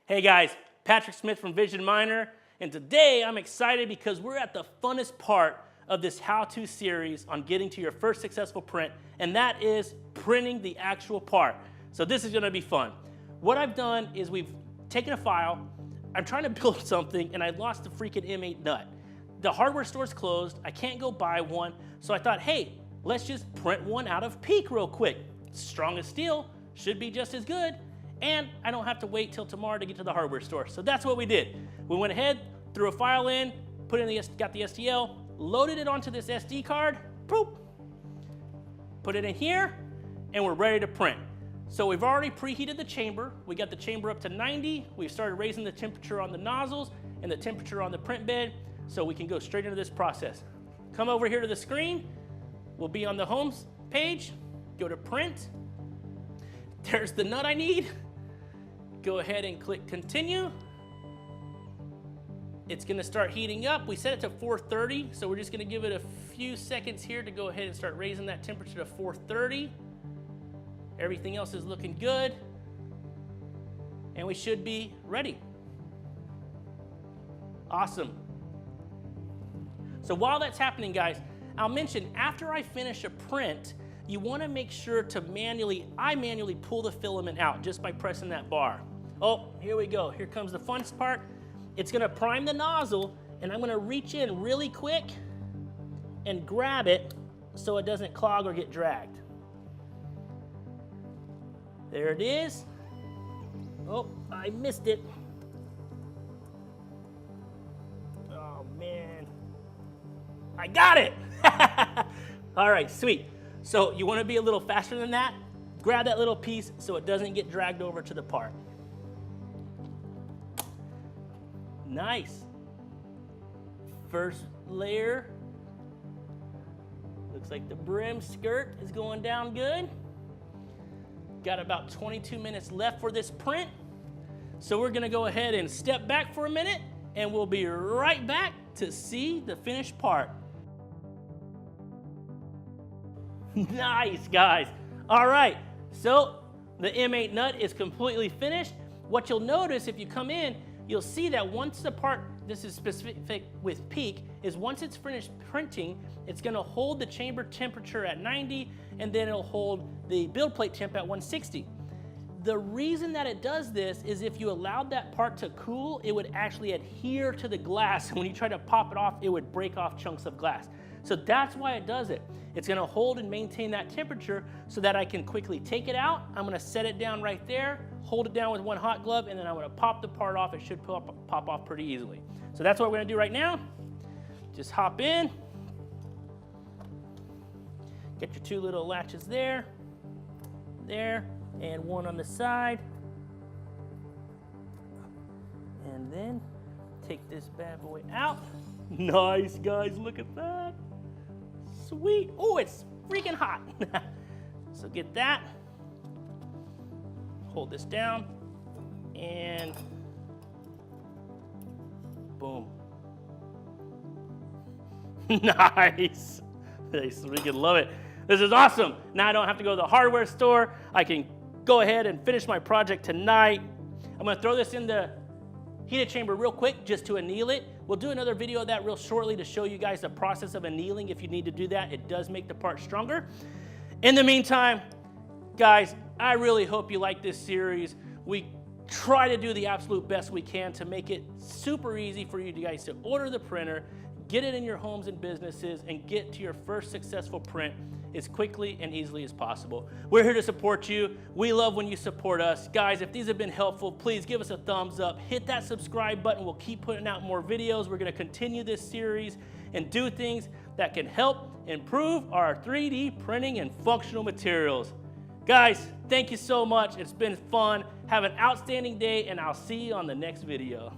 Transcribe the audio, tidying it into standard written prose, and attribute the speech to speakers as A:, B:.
A: Hey guys, Patrick Smith from Vision Miner, and today I'm excited because we're at the funnest part of this how-to series on getting to your first successful print, and that is printing the actual part. So this is gonna be fun. What I've done is we've taken a file, I'm trying to build something, and I lost the freaking M8 nut. The hardware store's closed, I can't go buy one, so I thought, hey, let's just print one out of PEEK real quick. Strong as steel, should be just as good, and I don't have to wait till tomorrow to get to the hardware store. So that's what we did. We went ahead, threw a file in, got the STL, loaded it onto this SD card, boop, put it in here, and we're ready to print. So we've already preheated the chamber. We got the chamber up to 90. We've started raising the temperature on the nozzles and the temperature on the print bed so we can go straight into this process. Come over here to the screen. We'll be on the home page. Go to print. There's the nut I need. Go ahead and click continue. It's gonna start heating up. We set it to 430, so we're just gonna give it a few seconds here to go ahead and start raising that temperature to 430. Everything else is looking good. And we should be ready. Awesome. So while that's happening, guys, I'll mention after I finish a print, you wanna make sure to I manually pull the filament out just by pressing that bar. Oh, here we go. Here comes the fun part. It's gonna prime the nozzle, and I'm gonna reach in really quick and grab it so it doesn't clog or get dragged. There it is. Oh, I missed it. Oh man. I got it! All right, sweet. So you wanna be a little faster than that. Grab that little piece so it doesn't get dragged over to the part. Nice. First layer. Looks like the brim skirt is going down good. Got about 22 minutes left for this print. So we're gonna go ahead and step back for a minute, and we'll be right back to see the finished part. Nice, guys. All right, so the M8 nut is completely finished. What you'll notice if you come in, you'll see that once the part, this is specific with PEEK, is once it's finished printing, it's gonna hold the chamber temperature at 90, and then it'll hold the build plate temp at 160. The reason that it does this is if you allowed that part to cool, it would actually adhere to the glass. When you try to pop it off, it would break off chunks of glass. So that's why it does it. It's gonna hold and maintain that temperature so that I can quickly take it out. I'm gonna set it down right there, hold it down with one hot glove, and then I'm gonna pop the part off. It should pop off pretty easily. So that's what we're gonna do right now. Just hop in. Get your two little latches there, and one on the side. And then take this bad boy out. Nice, guys, look at that. Sweet. Oh, it's freaking hot. So get that. Hold this down, and boom. Nice. I freaking love it. This is awesome. Now I don't have to go to the hardware store. I can go ahead and finish my project tonight. I'm gonna throw this in the heated chamber real quick just to anneal it. We'll do another video of that real shortly to show you guys the process of annealing. If you need to do that, it does make the part stronger. In the meantime, guys, I really hope you like this series. We try to do the absolute best we can to make it super easy for you guys to order the printer, get it in your homes and businesses, and get to your first successful print as quickly and easily as possible. We're here to support you. We love when you support us. Guys, if these have been helpful, please give us a thumbs up. Hit that subscribe button. We'll keep putting out more videos. We're gonna continue this series and do things that can help improve our 3D printing and functional materials. Guys, thank you so much. It's been fun. Have an outstanding day, and I'll see you on the next video.